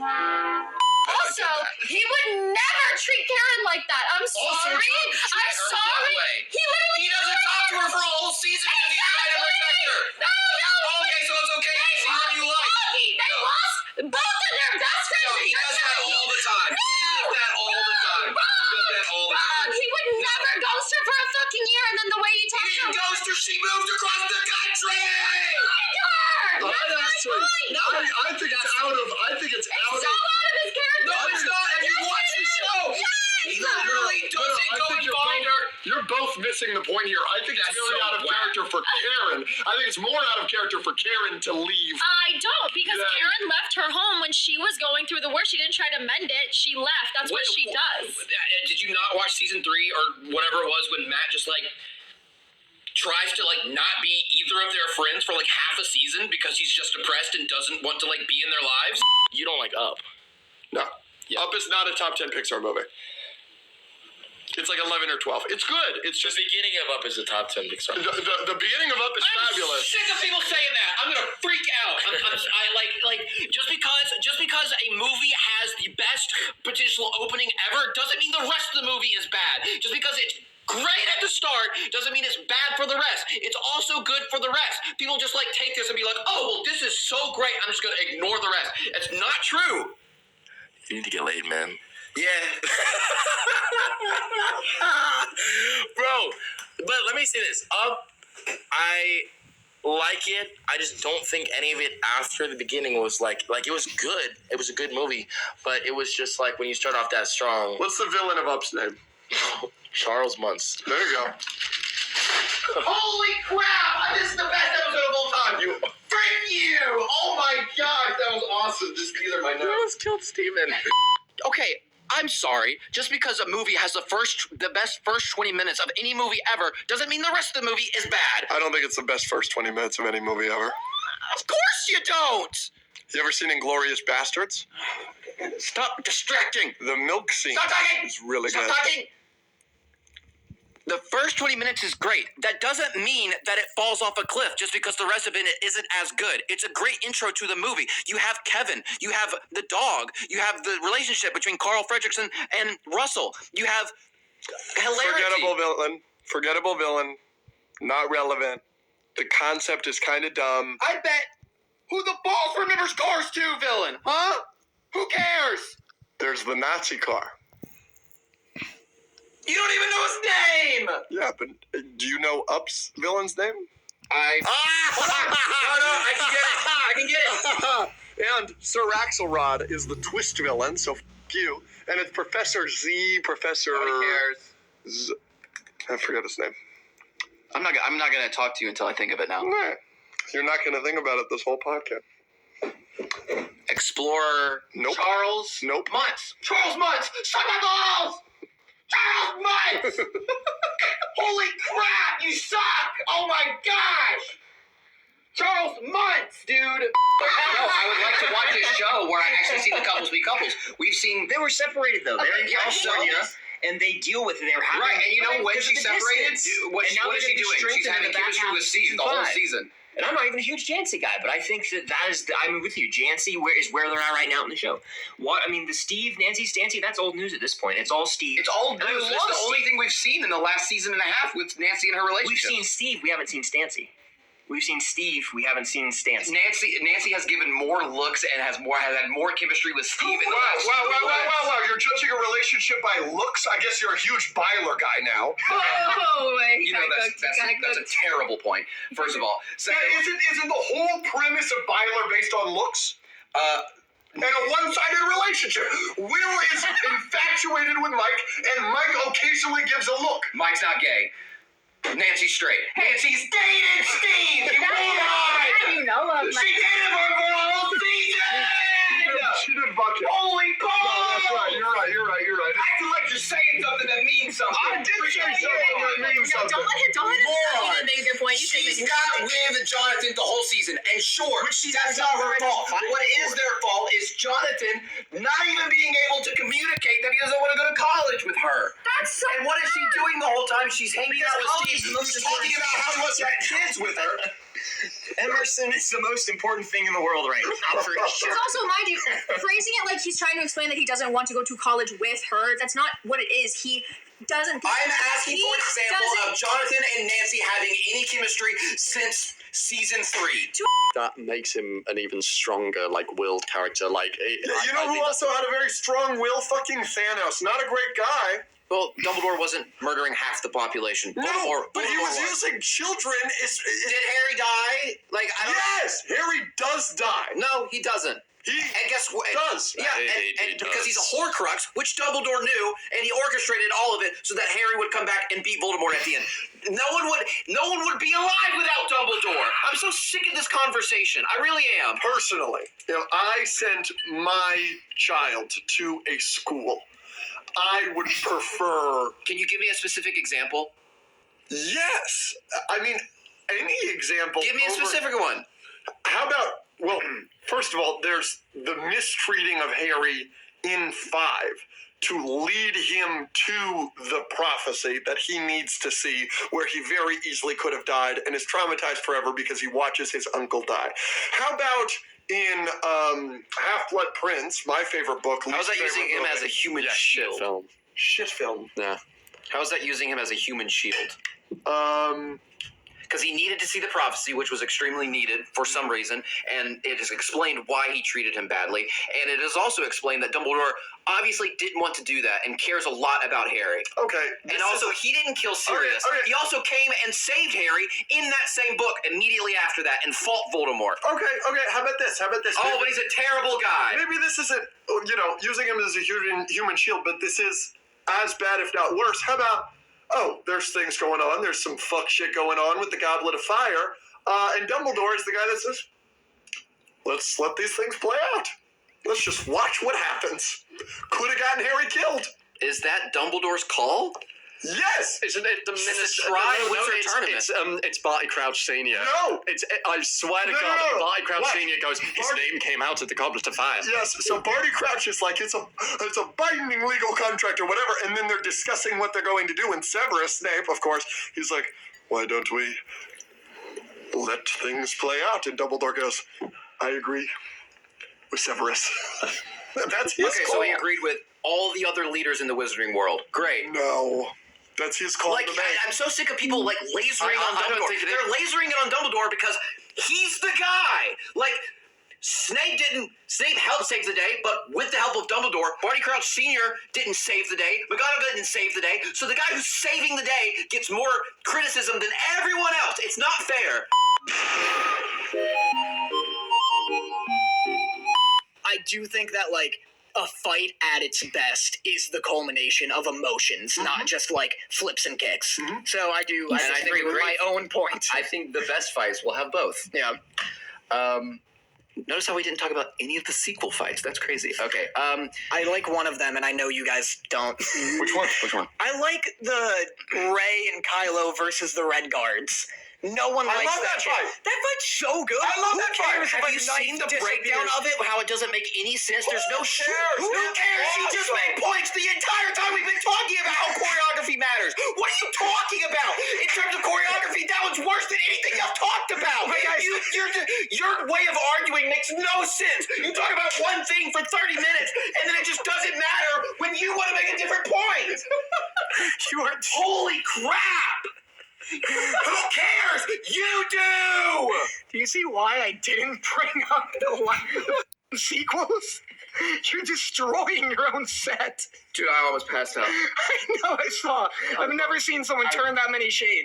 Also, he would never treat Karen like that. I'm sorry. I'm sorry. He doesn't talk to her for a whole season because he's trying to protect her. No. Okay, so it's okay. Season you like. They lost both of their best friends. No, he does that all the time. No. He does that all the time. He would never ghost her for a fucking year, and then the way he talks to her. He didn't ghost her. She moved across the country. No, I think it's out of. It's so out of his character. No, it's not. If you watch the show, he literally doesn't go and find her. You're both missing the point here. I think it's really out of character for Karen. I think it's more out of character for Karen to leave. I don't, because Karen left her home when she was going through the worst. She didn't try to mend it. She left. That's what she does. Did you not watch season 3 or whatever it was when Matt just tries to not be either of their friends for half a season because he's just depressed and doesn't want to be in their lives? You don't like Up? No. Yeah. Up is not a top 10 Pixar movie. It's 11 or 12. It's good. It's just the beginning of Up is a top 10 Pixar. The beginning of Up is fabulous. I'm sick of people saying that. I'm gonna freak out. Just because a movie has the best potential opening ever doesn't mean the rest of the movie is bad. Just because it's great at the start doesn't mean it's bad for the rest. It's also good for the rest. People just take this and be like, oh, well, this is so great, I'm just gonna ignore the rest. It's not true. You need to get laid, man. Yeah. Bro, but let me say this. Up, I like it. I just don't think any of it after the beginning was it was good. It was a good movie, but it was just when you start off that strong. What's the villain of Up's name? Charles Muntz. There you go. Holy crap! This is the best episode of all time. Thank you! Oh my god, that was awesome. Just these are my notes. You almost killed Steven. Okay, I'm sorry. Just because a movie has the best first 20 minutes of any movie ever doesn't mean the rest of the movie is bad. I don't think it's the best first 20 minutes of any movie ever. Of course you don't! You ever seen Inglourious Bastards? Stop distracting! The milk scene Stop talking! is really Stop good. talking! The first 20 minutes is great. That doesn't mean that it falls off a cliff just because the rest of it isn't as good. It's a great intro to the movie. You have Kevin. You have the dog. You have the relationship between Carl Fredricksen and Russell. You have hilarity. Forgettable villain. Not relevant. The concept is kind of dumb. I bet who the balls remembers Cars 2 villain, huh? Who cares? There's the Nazi car. You don't even know his name! Yeah, but do you know Up's villain's name? No, I can get it. And Sir Axelrod is the twist villain, so f*** you. And it's Professor Z, Nobody cares. I forgot his name. I'm not gonna talk to you until I think of it now. Right. You're not going to think about it this whole podcast. Explorer. Nope. Charles. Nope. Muntz. Charles Muntz. Shut my balls! Charles Muntz! Holy crap, you suck! Oh my gosh! Charles Muntz, dude! No, I would like to watch a show where I actually see the couples be couples. We've seen... They were separated, though. They're in California, and they deal with it. They're having... Right, and you know when she separated? What is she doing? She's having chemistry with the whole season. And I'm not even a huge Jancy guy, but I think that is... I'm with you. Jancy is where they're at right now in the show. The Steve, Nancy, Stancy, that's old news at this point. It's all Steve. It's old news. It's the only thing we've seen in the last season and a half with Nancy and her relationship. We've seen Steve. We haven't seen Stancy. We've seen Steve. We haven't seen Stancy. Nancy has given more looks and has had more chemistry with Steve. Wow. You're judging a relationship by looks? I guess you're a huge Byler guy now. That's a terrible point, first of all. Second, isn't the whole premise of Byler based on looks? And a one-sided relationship. Will is infatuated with Mike, and Mike occasionally gives a look. Mike's not gay. Nancy's straight. Nancy's dated Steve! You moron! You know of She dated him for a whole season! She did bucket. Holy balls! No, that's right. You're right. Acting like you're saying something that means something. I did say something. I mean something. Don't let him Moron. make a good point. You She's got with Jonathan the whole season, and sure, that's not her fault. What is their fault is Jonathan not even being able to communicate that he doesn't want to go to college with her. And what is she doing the whole time? She's hanging out with Steve. She's talking about how he wants to have kids with her. Emerson is the most important thing in the world right now. For Because sure. also, mind you, phrasing it like he's trying to explain that he doesn't want to go to college with her, that's not what it is. He doesn't. I'm asking for an example of Jonathan and Nancy having any chemistry since season 3. That makes him an even stronger, like, willed character. Like, You know who also had a very strong will? Fucking Thanos. Not a great guy. Well, Dumbledore wasn't murdering half the population. No, but he was using children. Did Harry die? Like, I don't. Yes, Harry does die. No, he doesn't. He And guess what? does. Yeah, He and because does. he's a Horcrux, which Dumbledore knew, and he orchestrated all of it so that Harry would come back and beat Voldemort at the end. No one would be alive without Dumbledore. I'm so sick of this conversation. I really am. Personally, if I sent my child to a school, I would prefer. Can you give me a specific example? Yes, I mean any example. Give me a over- specific one. How about? Well, first of all, there's the mistreating of Harry in 5 to lead him to the prophecy that he needs to see, where he very easily could have died and is traumatized forever because he watches his uncle die. How about in Half-Blood Prince, my favorite book? How is that least using favorite him as a movie. human shield? shit film. Shit film? Yeah. How is that using him as a human shield? Um, Because he needed to see the prophecy, which was extremely needed for some reason, and it is explained why he treated him badly, and it is also explained that Dumbledore obviously didn't want to do that and cares a lot about Harry. okay. And also, he didn't kill Sirius. Okay. He also came and saved Harry in that same book immediately after that and fought Voldemort. Okay. How about this? Oh, but he's a terrible guy. Maybe this isn't, using him as a human shield, but this is as bad, if not worse. How about, there's things going on. There's some fuck shit going on with the Goblet of Fire. And Dumbledore is the guy that says, let's let these things play out. Let's just watch what happens. Could have gotten Harry killed. Is that Dumbledore's call? Yes! Isn't it the minister? Stride Wizard Tournament. It's Barty Crouch Senior. No! I swear to No, God, no, no. Barty Crouch What? Senior goes, his Barty- name came out at the Goblet of Fire. Yes, so Barty Crouch is like, it's a binding legal contract or whatever, and then they're discussing what they're going to do, and Severus Snape, of course, he's like, why don't we let things play out? And Dumbledore goes, I agree with Severus. That's his Okay, call. so he agreed with all the other leaders in the wizarding world. Great. No. That's his call Like, to make. I'm so sick of people, like, lasering on I don't Dumbledore. think it is. They're lasering it on Dumbledore because he's the guy. Like, Snape helped save the day, but with the help of Dumbledore, Barty Crouch Sr. didn't save the day, McGonagall didn't save the day, so the guy who's saving the day gets more criticism than everyone else. It's not fair. I do think that, like, a fight at its best is the culmination of emotions, not just, like, flips and kicks. So I agree with my own point. I think the best fights will have both. Yeah. Notice how we didn't talk about any of the sequel fights. That's crazy. Okay. I like one of them, and I know you guys don't. Which one? I like the Rey and Kylo versus the Red Guards. No one likes love that shit. fight. That fight's so good. I love Who that fight. cares if Have a you knife seen the disappears? breakdown of it? How it doesn't make any sense? There's no cares? Who cares? You just made points the entire time we've been talking about how choreography matters. What are you talking about? In terms of choreography, that was worse than anything I've talked about. Your way of arguing makes no sense. You talk about one thing for 30 minutes, and then it just doesn't matter when you want to make a different point. Holy crap! Who cares? You do! Do you see why I didn't bring up the sequels? You're destroying your own set. Dude, I almost passed out. I know, I saw. I've never seen someone turn that many shades.